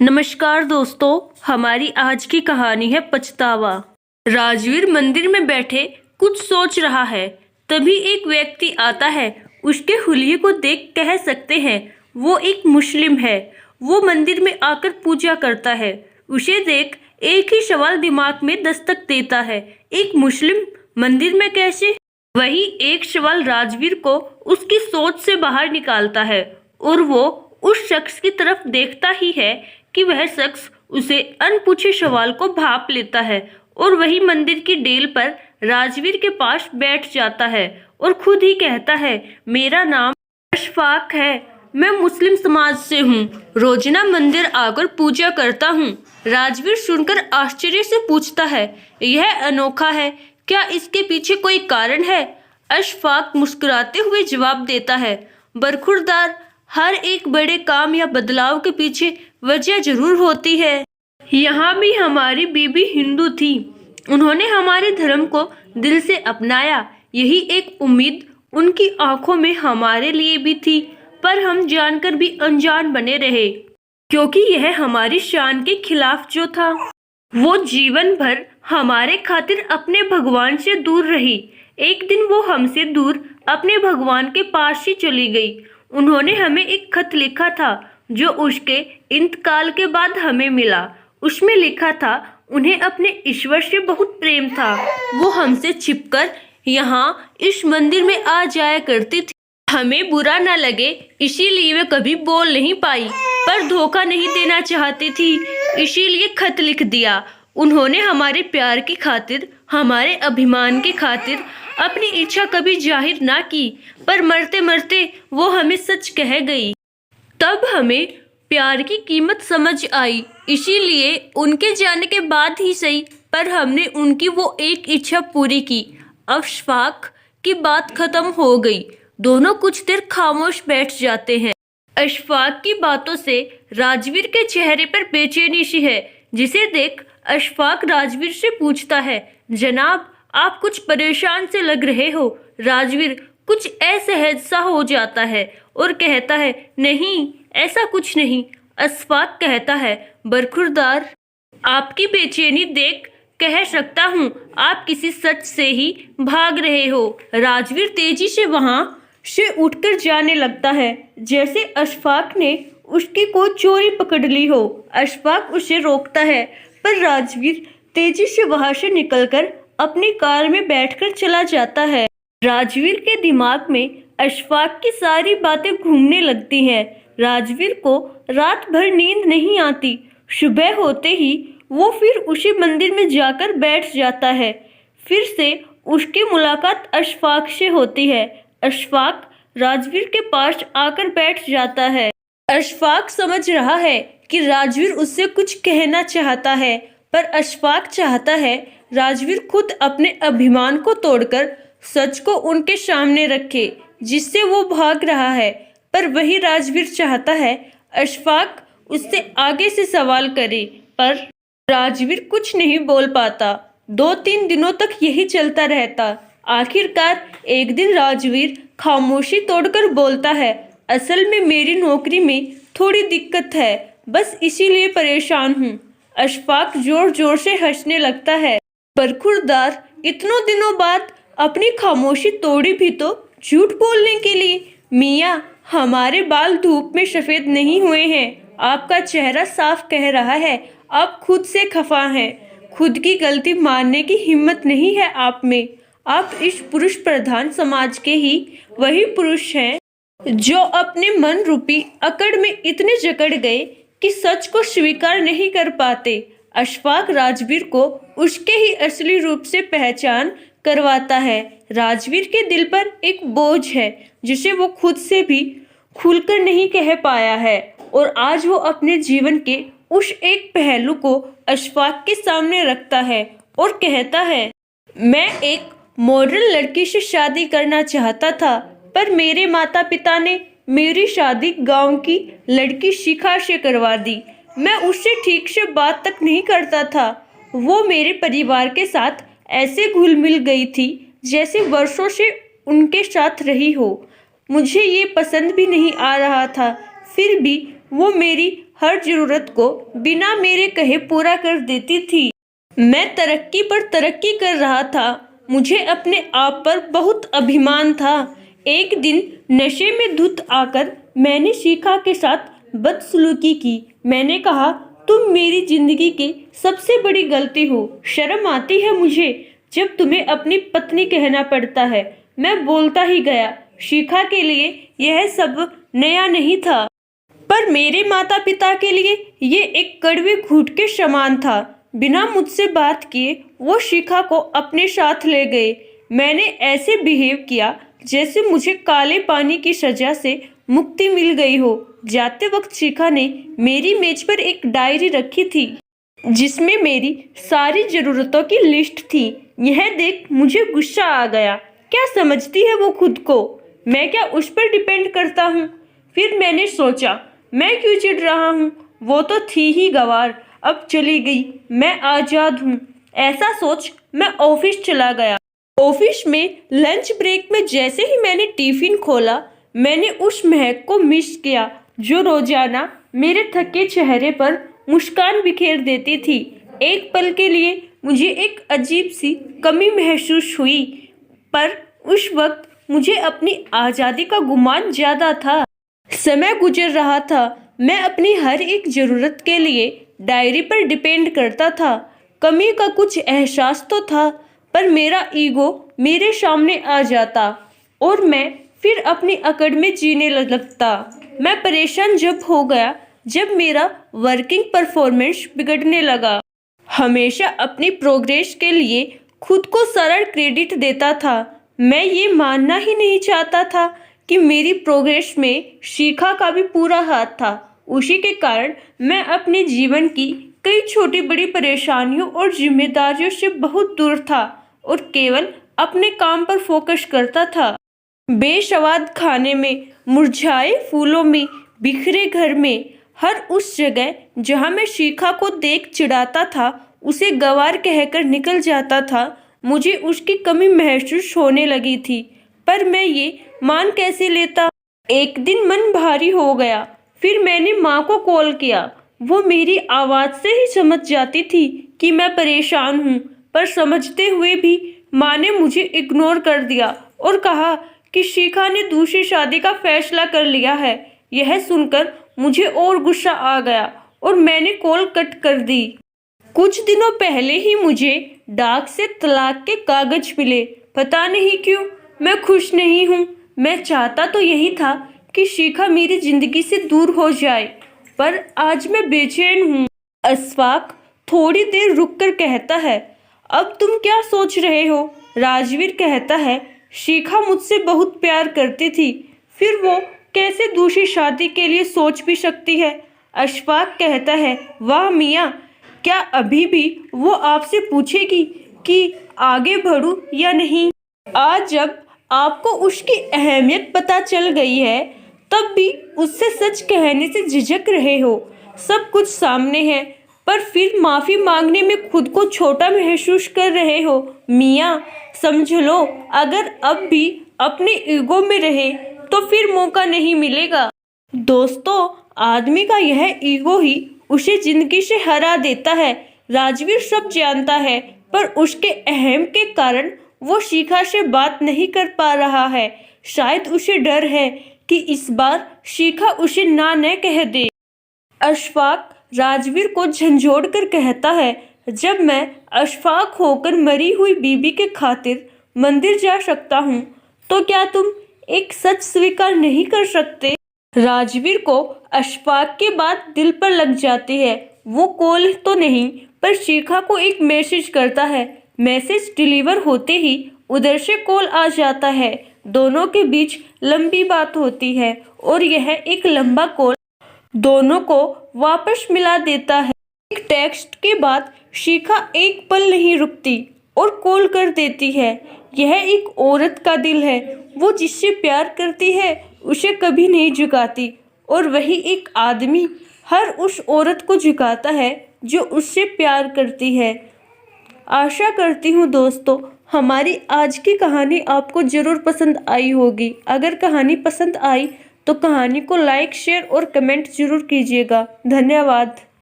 नमस्कार दोस्तों, हमारी आज की कहानी है पछतावा। राजवीर मंदिर में बैठे कुछ सोच रहा है। तभी एक व्यक्ति आता है। उसके हुलिये को देख कह सकते हैं वो एक मुस्लिम है। वो मंदिर में आकर पूजा करता है। उसे देख एक ही सवाल दिमाग में दस्तक देता है, एक मुस्लिम मंदिर में कैसे? वही एक सवाल राजवीर को उसकी सोच से बाहर निकालता है और वो उस शख्स की तरफ देखता ही है कि वह शख्स उसे अनपूछे सवाल को भांप लेता है और वही मंदिर की डेल पर राजवीर के पास बैठ जाता है और खुद ही कहता है, मेरा नाम अशफाक है, मैं मुस्लिम समाज से हूँ, रोजाना मंदिर आकर पूजा करता हूँ। राजवीर सुनकर आश्चर्य से पूछता है, यह अनोखा है, क्या इसके पीछे कोई कारण है? अशफाक मुस्कुराते हुए जवाब देता है, बरखुरदार, हर एक बड़े काम या बदलाव के पीछे वजह जरूर होती है। यहाँ भी हमारी बीबी हिंदू थी, उन्होंने हमारे धर्म को दिल से अपनाया। यही एक उम्मीद उनकी आंखों में हमारे लिए भी थी, पर हम जानकर भी अनजान बने रहे, क्योंकि यह हमारी शान के खिलाफ जो था। वो जीवन भर हमारे खातिर अपने भगवान से दूर रही। एक दिन वो हमसे दूर अपने भगवान के पास ही चली गई। उन्होंने हमें एक खत लिखा था जो उसके इंतकाल के बाद हमें मिला। उसमें लिखा था, उन्हें अपने ईश्वर से बहुत प्रेम था। वो हमसे छिपकर यहाँ इस मंदिर में आ जाया करती थी। हमें बुरा न लगे इसीलिए वे कभी बोल नहीं पाई, पर धोखा नहीं देना चाहती थी, इसीलिए खत लिख दिया। उन्होंने हमारे प्यार की खातिर, हमारे अभिमान की खातिर अपनी इच्छा कभी जाहिर ना की, पर मरते मरते वो हमें सच कह गई। तब हमें प्यार की कीमत समझ आई, इसीलिए उनके जाने के बाद ही सही, पर हमने उनकी वो एक इच्छा पूरी की। अशफाक की बात खत्म हो गई। दोनों कुछ देर खामोश बैठ जाते हैं। अशफाक की बातों से राजवीर के चेहरे पर बेचैनी सी है, जिसे देख अशफाक राजवीर से पूछता है, जनाब, आप कुछ परेशान से लग रहे हो। राजवीर कुछ असहज सा हो जाता है और कहता है, नहीं, ऐसा कुछ नहीं। अशफाक कहता है, बरखुरदार, आपकी बेचैनी देख कह सकता हूँ आप किसी सच से ही भाग रहे हो। राजवीर तेजी से वहां से उठकर जाने लगता है, जैसे अशफाक ने उसकी कोई चोरी पकड़ ली हो। अशफाक उसे रोकता है, पर राजवीर तेजी से वहां से निकलकर अपनी कार में बैठकर चला जाता है। राजवीर के दिमाग में अशफाक की सारी बातें घूमने लगती हैं। राजवीर को रात भर नींद नहीं आती। सुबह होते ही वो फिर उसी मंदिर में जाकर बैठ जाता है। फिर से उसकी मुलाकात अशफाक से होती है। अशफाक राजवीर के पास आकर बैठ जाता है। अशफाक समझ रहा है कि राजवीर उससे कुछ कहना चाहता है, पर अशफाक चाहता है राजवीर खुद अपने अभिमान को तोड़कर सच को उनके सामने रखे, जिससे वो भाग रहा है। पर वही राजवीर चाहता है अशफाक उससे आगे से सवाल करे, पर राजवीर कुछ नहीं बोल पाता। 2-3 दिनों तक यही चलता रहता। आखिरकार एक दिन राजवीर खामोशी तोड़कर बोलता है, असल में मेरी नौकरी में थोड़ी दिक्कत है, बस इसीलिए परेशान हूँ। अशफाक जोर जोर से हंसने लगता है, बरखुरदार, इतनों दिनों बाद अपनी खामोशी तोड़ी भी तो झूठ बोलने के लिए। मियाँ, हमारे बाल धूप में सफेद नहीं हुए हैं, आपका चेहरा साफ कह रहा है आप खुद से खफा हैं। खुद की गलती मानने की हिम्मत नहीं है आप में। आप इस पुरुष प्रधान समाज के ही वही पुरुष हैं जो अपने मन रूपी अकड़ में इतने जकड़ गए कि सच को स्वीकार नहीं कर पाते। अशफाक राजवीर को उसके ही असली रूप से पहचान करवाता है। राजवीर के दिल पर एक बोझ है जिसे वो खुद से भी खुलकर नहीं कह पाया है, और आज वो अपने जीवन के उस एक पहलू को अशफाक के सामने रखता है और कहता है, मैं एक मॉडर्न लड़की से शादी करना चाहता था, पर मेरे माता पिता ने मेरी शादी गांव की लड़की शिखा से करवा दी। मैं उससे ठीक से बात तक नहीं करता था। वो मेरे परिवार के साथ ऐसे घुल मिल गई थी जैसे वर्षों से उनके साथ रही हो। मुझे ये पसंद भी नहीं आ रहा था, फिर भी वो मेरी हर जरूरत को बिना मेरे कहे पूरा कर देती थी। मैं तरक्की पर तरक्की कर रहा था। मुझे अपने आप पर बहुत अभिमान था। एक दिन नशे में धुत आकर मैंने शिखा के साथ बदसलूकी की। मैंने कहा, तुम मेरी जिंदगी की सबसे बड़ी गलती हो। शर्म आती है मुझे जब तुम्हें अपनी पत्नी कहना पड़ता है। मैं बोलता ही गया। शिखा के लिए यह सब नया नहीं था, पर मेरे माता पिता के लिए ये एक कड़वे घूंट के समान था। बिना मुझसे बात किए वो शिखा को अपने साथ ले गए। मैंने ऐसे बिहेव किया जैसे मुझे काले पानी की सजा से मुक्ति मिल गई हो। जाते वक्त शिखा ने मेरी मेज पर एक डायरी रखी थी जिसमें मेरी सारी जरूरतों की लिस्ट थी। यह देख मुझे गुस्सा आ गया। क्या समझती है वो खुद को? मैं क्या उस पर डिपेंड करता हूँ? फिर मैंने सोचा, मैं क्यों चिढ़ रहा हूँ? वो तो थी ही गंवार, अब चली गई, मैं आज़ाद हूँ। ऐसा सोच मैं ऑफिस चला गया। ऑफिस में लंच ब्रेक में जैसे ही मैंने टिफिन खोला, मैंने उस महक को मिस किया जो रोजाना मेरे थके चेहरे पर मुस्कान बिखेर देती थी। एक पल के लिए मुझे एक अजीब सी कमी महसूस हुई, पर उस वक्त मुझे अपनी आज़ादी का गुमान ज़्यादा था। समय गुजर रहा था। मैं अपनी हर एक ज़रूरत के लिए डायरी पर डिपेंड करता था। कमी का कुछ एहसास तो था, पर मेरा ईगो मेरे सामने आ जाता और मैं फिर अपनी अकड़ में जीने लगता। मैं परेशान जब हो गया जब मेरा वर्किंग परफॉर्मेंस बिगड़ने लगा। हमेशा अपनी प्रोग्रेस के लिए खुद को सारा क्रेडिट देता था। मैं ये मानना ही नहीं चाहता था कि मेरी प्रोग्रेस में शिखा का भी पूरा हाथ था। उसी के कारण मैं अपने जीवन की कई छोटी बड़ी परेशानियों और जिम्मेदारियों से बहुत दूर था और केवल अपने काम पर फोकस करता था। बेस्वाद खाने में, मुरझाए फूलों में, बिखरे घर में, हर उस जगह जहां मैं शिखा को देख चिढ़ाता था, उसे गंवार कहकर निकल जाता था। मुझे उसकी कमी महसूस होने लगी थी, पर मैं ये मान कैसे लेता। एक दिन मन भारी हो गया। फिर मैंने माँ को कॉल किया। वो मेरी आवाज़ से ही समझ जाती थी कि मैं परेशान हूँ, पर समझते हुए भी माँ ने मुझे इग्नोर कर दिया और कहा कि शिखा ने दूसरी शादी का फैसला कर लिया है। यह सुनकर मुझे और गुस्सा आ गया और मैंने कॉल कट कर दी। कुछ दिनों पहले ही मुझे डाक से तलाक के कागज मिले। पता नहीं क्यों मैं खुश नहीं हूँ। मैं चाहता तो यही था कि शिखा मेरी जिंदगी से दूर हो जाए, पर आज मैं बेचैन हूँ। अशफाक थोड़ी देर रुककर कहता है, अब तुम क्या सोच रहे हो? राजवीर कहता है, शिखा मुझसे बहुत प्यार करती थी, फिर वो कैसे दूसरी शादी के लिए सोच भी सकती है? अशफाक कहता है, वाह मियाँ, क्या अभी भी वो आपसे पूछेगी कि आगे बढ़ूं या नहीं? आज जब आपको उसकी अहमियत पता चल गई है, तब भी उससे सच कहने से झिझक रहे हो। सब कुछ सामने है, पर फिर माफ़ी मांगने में खुद को छोटा महसूस कर रहे हो। मियाँ समझ लो, अगर अब भी अपने ईगो में रहे तो फिर मौका नहीं मिलेगा। दोस्तों, आदमी का यह ईगो ही उसे जिंदगी से हरा देता है। राजवीर सब जानता है, पर उसके अहम के कारण वो शिखा से बात नहीं कर पा रहा है। शायद उसे डर है कि इस बार शिखा उसे ना न कह दे। अशफाक राजवीर को झंझोड़ कर कहता है, जब मैं अशफाक होकर मरी हुई बीबी के खातिर मंदिर जा सकता हूँ, तो क्या तुम एक सच स्वीकार नहीं कर सकते? राजवीर को अशफाक की बात दिल पर लग जाती है। वो कॉल तो नहीं, पर शिखा को एक मैसेज करता है। मैसेज डिलीवर होते ही उधर से कॉल आ जाता है। दोनों के बीच लंबी बात होती है और यह एक लंबा कॉल दोनों को वापस मिला देता है। एक टेक्स्ट के बाद शिखा एक पल नहीं रुकती और कॉल कर देती है। यह एक औरत का दिल है। वो जिससे प्यार करती है उसे कभी नहीं झुकाती, और वही एक आदमी हर उस औरत को झुकाता है जो उससे प्यार करती है। आशा करती हूँ दोस्तों, हमारी आज की कहानी आपको ज़रूर पसंद आई होगी। अगर कहानी पसंद आई तो कहानी को लाइक, शेयर और कमेंट जरूर कीजिएगा। धन्यवाद।